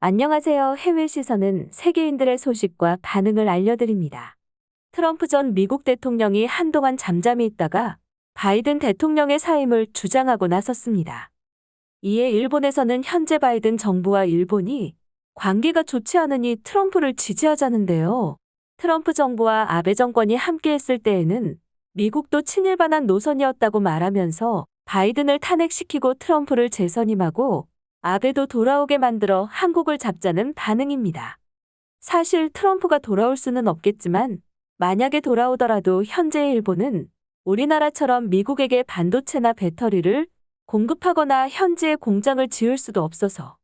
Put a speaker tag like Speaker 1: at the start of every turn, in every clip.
Speaker 1: 안녕하세요. 해외 시선은 세계인들의 소식과 반응을 알려드립니다. 트럼프 전 미국 대통령이 한동안 잠잠히 있다가 바이든 대통령의 사임을 주장하고 나섰습니다. 이에 일본에서는 현재 바이든 정부와 일본이 관계가 좋지 않으니 트럼프를 지지하자는데요. 트럼프 정부와 아베 정권이 함께했을 때에는 미국도 친일반한 노선이었다고 말하면서 바이든을 탄핵시키고 트럼프를 재선임하고 아베도 돌아오게 만들어 한국을 잡자는 반응입니다. 사실 트럼프가 돌아올 수는 없겠지만 만약에 돌아오더라도 현재의 일본은 우리나라처럼 미국에게 반도체나 배터리를 공급하거나 현지에 공장을 지을 수도 없어서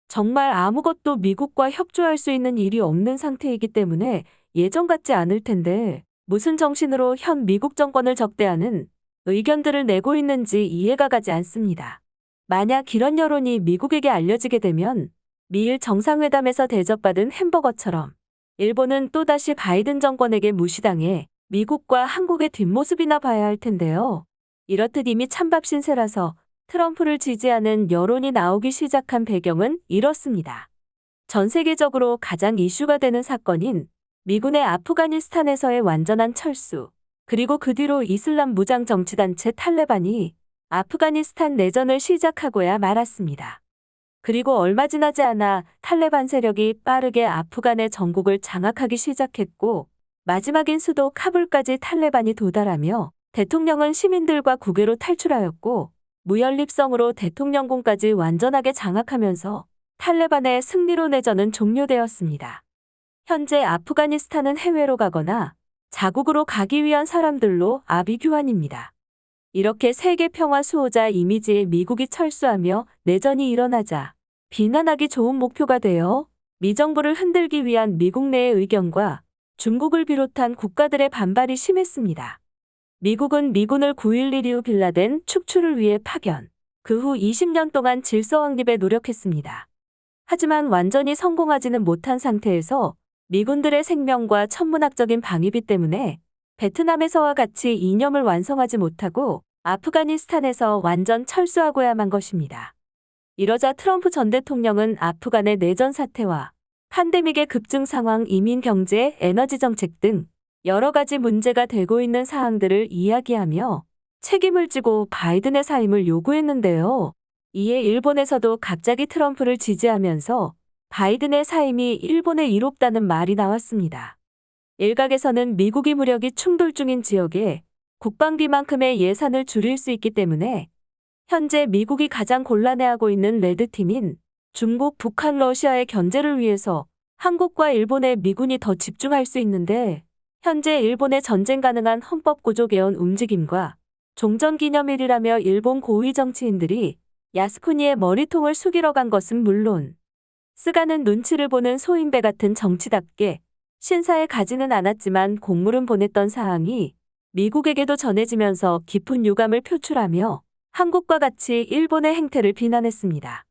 Speaker 1: 정말 아무것도 미국과 협조할 수 있는 일이 없는 상태이기 때문에 예전 같지 않을 텐데 무슨 정신으로 현 미국 정권을 적대하는 의견들을 내고 있는지 이해가 가지 않습니다. 만약 이런 여론이 미국에게 알려지게 되면 미일 정상회담에서 대접받은 햄버거처럼 일본은 또다시 바이든 정권에게 무시당해 미국과 한국의 뒷모습이나 봐야 할 텐데요. 이렇듯 이미 찬밥 신세라서 트럼프를 지지하는 여론이 나오기 시작한 배경은 이렇습니다. 전 세계적으로 가장 이슈가 되는 사건인 미군의 아프가니스탄에서의 완전한 철수, 그리고 그 뒤로 이슬람 무장 정치단체 탈레반이 아프가니스탄 내전을 시작하고야 말았습니다. 그리고 얼마 지나지 않아 탈레반 세력이 빠르게 아프간의 전국을 장악하기 시작했고 마지막인 수도 카불까지 탈레반이 도달하며 대통령은 시민들과 국외로 탈출하였고 무연립성으로 대통령궁까지 완전하게 장악하면서 탈레반의 승리로 내전은 종료되었습니다. 현재 아프가니스탄은 해외로 가거나 자국으로 가기 위한 사람들로 아비규환입니다. 이렇게 세계 평화 수호자 이미지의 미국이 철수하며 내전이 일어나자 비난하기 좋은 목표가 되어 미정부를 흔들기 위한 미국 내의 의견과 중국을 비롯한 국가들의 반발이 심했습니다. 미국은 미군을 9.11 이후 빌라덴 축출을 위해 파견, 그 후 20년 동안 질서 확립에 노력했습니다. 하지만 완전히 성공하지는 못한 상태에서 미군들의 생명과 천문학적인 방위비 때문에 베트남에서와 같이 이념을 완성하지 못하고 아프가니스탄에서 완전 철수하고야만 것입니다. 이러자 트럼프 전 대통령은 아프간의 내전 사태와 팬데믹의 급증 상황, 이민 경제, 에너지 정책 등 여러 가지 문제가 되고 있는 사항들을 이야기하며 책임을 지고 바이든의 사임을 요구했는데요. 이에 일본에서도 갑자기 트럼프를 지지하면서 바이든의 사임이 일본에 이롭다는 말이 나왔습니다. 일각에서는 미국이 무력이 충돌 중인 지역에 국방비만큼의 예산을 줄일 수 있기 때문에 현재 미국이 가장 곤란해하고 있는 레드팀인 중국, 북한, 러시아의 견제를 위해서 한국과 일본에 미군이 더 집중할 수 있는데 현재 일본의 전쟁 가능한 헌법 구조 개헌 움직임과 종전기념일이라며 일본 고위 정치인들이 야스쿠니의 머리통을 숙이러 간 것은 물론 스가는 눈치를 보는 소인배 같은 정치답게 신사에 가지는 않았지만 공물은 보냈던 사항이 미국에게도 전해지면서 깊은 유감을 표출하며 한국과 같이 일본의 행태를 비난했습니다.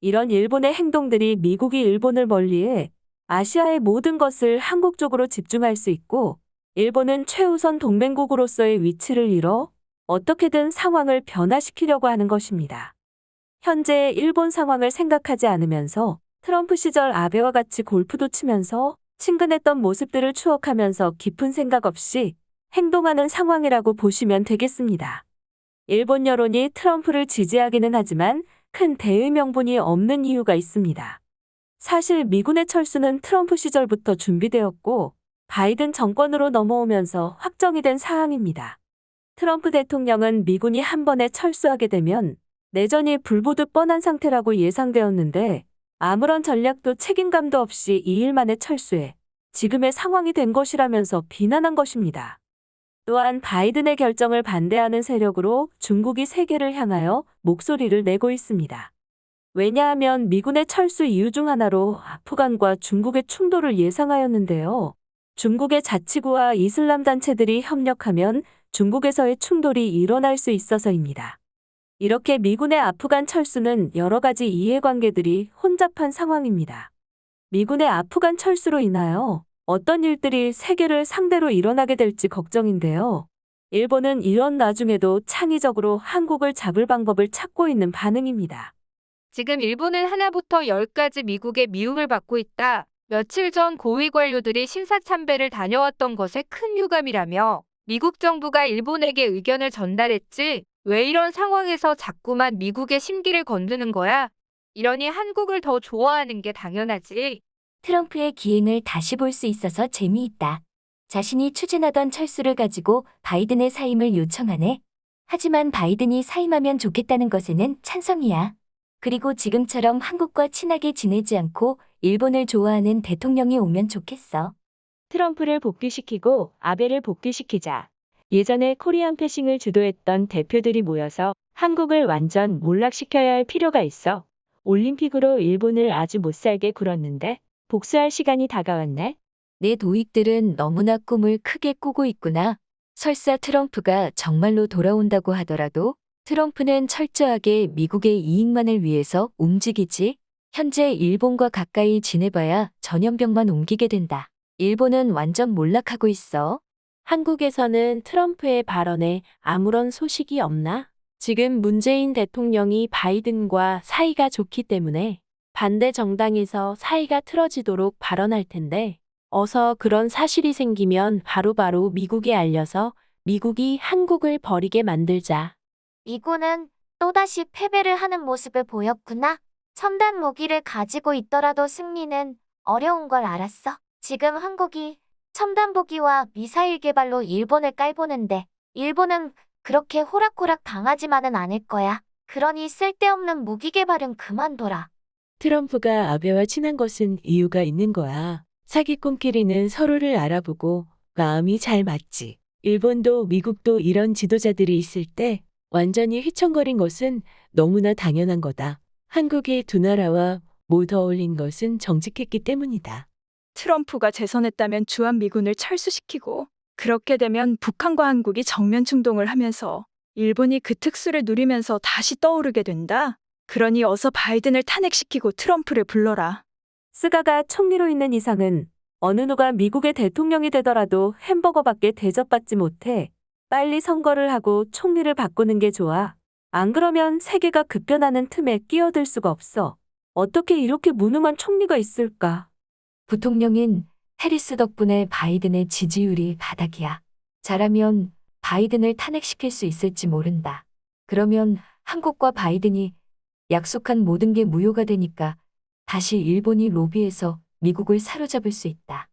Speaker 1: 이런 일본의 행동들이 미국이 일본을 멀리해 아시아의 모든 것을 한국 쪽으로 집중할 수 있고 일본은 최우선 동맹국으로서의 위치를 잃어 어떻게든 상황을 변화시키려고 하는 것입니다. 현재의 일본 상황을 생각하지 않으면서 트럼프 시절 아베와 같이 골프도 치면서 친근했던 모습들을 추억하면서 깊은 생각 없이 행동하는 상황이라고 보시면 되겠습니다. 일본 여론이 트럼프를 지지하기는 하지만 큰 대의 명분이 없는 이유가 있습니다. 사실 미군의 철수는 트럼프 시절부터 준비되었고 바이든 정권으로 넘어오면서 확정이 된 사항입니다. 트럼프 대통령은 미군이 한 번에 철수하게 되면 내전이 불보듯 뻔한 상태라고 예상되었는데 아무런 전략도 책임감도 없이 2일 만에 철수해 지금의 상황이 된 것이라면서 비난한 것입니다. 또한 바이든의 결정을 반대하는 세력으로 중국이 세계를 향하여 목소리를 내고 있습니다. 왜냐하면 미군의 철수 이유 중 하나로 아프간과 중국의 충돌을 예상하였는데요. 중국의 자치구와 이슬람 단체들이 협력하면 중국에서의 충돌이 일어날 수 있어서입니다. 이렇게 미군의 아프간 철수는 여러 가지 이해관계들이 혼잡한 상황입니다. 미군의 아프간 철수로 인하여 어떤 일들이 세계를 상대로 일어나게 될지 걱정인데요. 일본은 이런 나중에도 창의적으로 한국을 잡을 방법을 찾고 있는 반응입니다.
Speaker 2: 지금 일본은 하나부터 열까지 미국의 미움을 받고 있다. 며칠 전 고위 관료들이 심사참배를 다녀왔던 것에 큰 유감이라며 미국 정부가 일본에게 의견을 전달했지 왜 이런 상황에서 자꾸만 미국의 심기를 건드는 거야? 이러니 한국을 더 좋아하는 게 당연하지.
Speaker 3: 트럼프의 기행을 다시 볼 수 있어서 재미있다. 자신이 추진하던 철수를 가지고 바이든의 사임을 요청하네. 하지만 바이든이 사임하면 좋겠다는 것에는 찬성이야. 그리고 지금처럼 한국과 친하게 지내지 않고 일본을 좋아하는 대통령이 오면 좋겠어.
Speaker 1: 트럼프를 복귀시키고 아베를 복귀시키자. 예전에 코리안 패싱을 주도했던 대표들이 모여서 한국을 완전 몰락시켜야 할 필요가 있어. 올림픽으로 일본을 아주 못살게 굴었는데 복수할 시간이 다가왔네.
Speaker 3: 내 도익들은 너무나 꿈을 크게 꾸고 있구나. 설사 트럼프가 정말로 돌아온다고 하더라도 트럼프는 철저하게 미국의 이익만을 위해서 움직이지. 현재 일본과 가까이 지내봐야 전염병만 옮기게 된다. 일본은 완전 몰락하고 있어.
Speaker 4: 한국에서는 트럼프의 발언에 아무런 소식이 없나? 지금 문재인 대통령이 바이든과 사이가 좋기 때문에 반대 정당에서 사이가 틀어지도록 발언할 텐데 어서 그런 사실이 생기면 바로바로 미국에 알려서 미국이 한국을 버리게 만들자.
Speaker 5: 미군은 또다시 패배를 하는 모습을 보였구나. 첨단 무기를 가지고 있더라도 승리는 어려운 걸 알았어. 지금 한국이 첨단 무기와 미사일 개발로 일본을 깔보는데 일본은 그렇게 호락호락 당하지만은 않을 거야. 그러니 쓸데없는 무기 개발은 그만둬라.
Speaker 4: 트럼프가 아베와 친한 것은 이유가 있는 거야. 사기꾼끼리는 서로를 알아보고 마음이 잘 맞지. 일본도 미국도 이런 지도자들이 있을 때 완전히 휘청거린 것은 너무나 당연한 거다. 한국이 두 나라와 못 어울린 것은 정직했기 때문이다.
Speaker 6: 트럼프가 재선했다면 주한미군을 철수시키고 그렇게 되면 북한과 한국이 정면 충동을 하면서 일본이 그 특수를 누리면서 다시 떠오르게 된다. 그러니 어서 바이든을 탄핵시키고 트럼프를 불러라.
Speaker 1: 스가가 총리로 있는 이상은 어느 누가 미국의 대통령이 되더라도 햄버거밖에 대접받지 못해. 빨리 선거를 하고 총리를 바꾸는 게 좋아. 안 그러면 세계가 급변하는 틈에 끼어들 수가 없어. 어떻게 이렇게 무능한 총리가 있을까?
Speaker 3: 부통령인 해리스 덕분에 바이든의 지지율이 바닥이야. 잘하면 바이든을 탄핵시킬 수 있을지 모른다. 그러면 한국과 바이든이 약속한 모든 게 무효가 되니까 다시 일본이 로비해서 미국을 사로잡을 수 있다.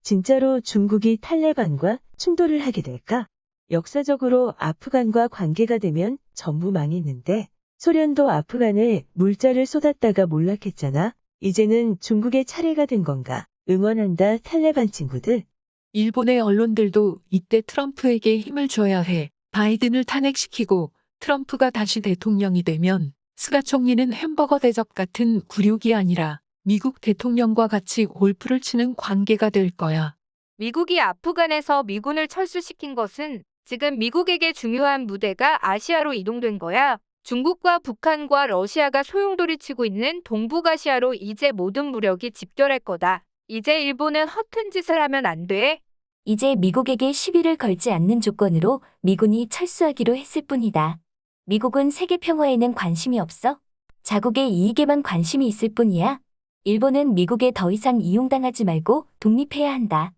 Speaker 7: 진짜로 중국이 탈레반과 충돌을 하게 될까? 역사적으로 아프간과 관계가 되면 전부 망했는데 소련도 아프간에 물자를 쏟았다가 몰락했잖아. 이제는 중국의 차례가 된 건가? 응원한다, 탈레반 친구들.
Speaker 8: 일본의 언론들도 이때 트럼프에게 힘을 줘야 해. 바이든을 탄핵시키고 트럼프가 다시 대통령이 되면 스가 총리는 햄버거 대접 같은 굴욕이 아니라 미국 대통령과 같이 골프를 치는 관계가 될 거야.
Speaker 2: 미국이 아프간에서 미군을 철수시킨 것은 지금 미국에게 중요한 무대가 아시아로 이동된 거야. 중국과 북한과 러시아가 소용돌이치고 있는 동북아시아로 이제 모든 무력이 집결할 거다. 이제 일본은 허튼 짓을 하면 안 돼.
Speaker 3: 이제 미국에게 시비를 걸지 않는 조건으로 미군이 철수하기로 했을 뿐이다. 미국은 세계 평화에는 관심이 없어. 자국의 이익에만 관심이 있을 뿐이야. 일본은 미국에 더 이상 이용당하지 말고 독립해야 한다.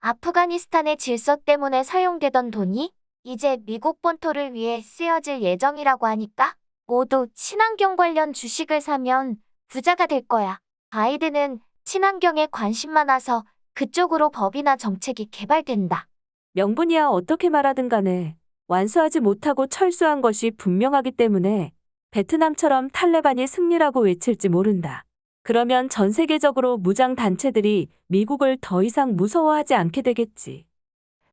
Speaker 5: 아프가니스탄의 질서 때문에 사용되던 돈이 이제 미국 본토를 위해 쓰여질 예정이라고 하니까 모두 친환경 관련 주식을 사면 부자가 될 거야. 바이든은 친환경에 관심 많아서 그쪽으로 법이나 정책이 개발된다.
Speaker 1: 명분이야 어떻게 말하든 간에 완수하지 못하고 철수한 것이 분명하기 때문에 베트남처럼 탈레반이 승리라고 외칠지 모른다. 그러면 전 세계적으로 무장 단체들이 미국을 더 이상 무서워하지 않게 되겠지.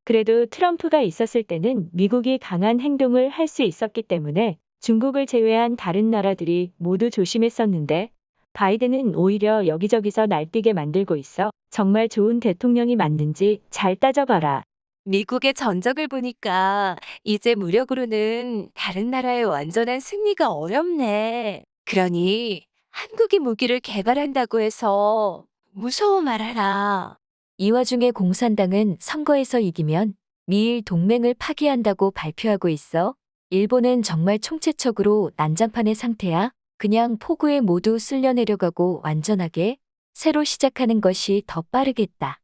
Speaker 7: 그래도 트럼프가 있었을 때는 미국이 강한 행동을 할 수 있었기 때문에 중국을 제외한 다른 나라들이 모두 조심했었는데 바이든은 오히려 여기저기서 날뛰게 만들고 있어. 정말 좋은 대통령이 맞는지 잘 따져봐라.
Speaker 9: 미국의 전적을 보니까 이제 무력으로는 다른 나라의 완전한 승리가 어렵네. 그러니 한국이 무기를 개발한다고 해서 무서워 말아라.
Speaker 3: 이 와중에 공산당은 선거에서 이기면 미일 동맹을 파기한다고 발표하고 있어. 일본은 정말 총체적으로 난장판의 상태야. 그냥 폭우에 모두 쓸려 내려가고 완전하게 새로 시작하는 것이 더 빠르겠다.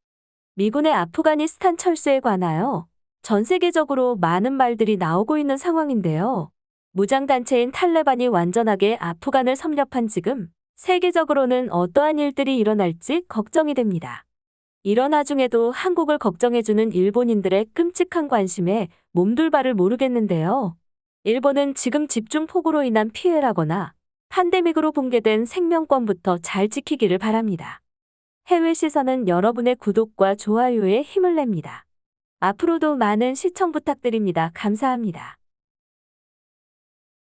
Speaker 1: 미군의 아프가니스탄 철수에 관하여 전 세계적으로 많은 말들이 나오고 있는 상황인데요. 무장단체인 탈레반이 완전하게 아프간을 섭렵한 지금 세계적으로는 어떠한 일들이 일어날지 걱정이 됩니다. 이런 와중에도 한국을 걱정해주는 일본인들의 끔찍한 관심에 몸둘 바를 모르겠는데요. 일본은 지금 집중 폭우로 인한 피해라거나 팬데믹으로 붕괴된 생명권부터 잘 지키기를 바랍니다. 해외 시선은 여러분의 구독과 좋아요에 힘을 냅니다. 앞으로도 많은 시청 부탁드립니다. 감사합니다.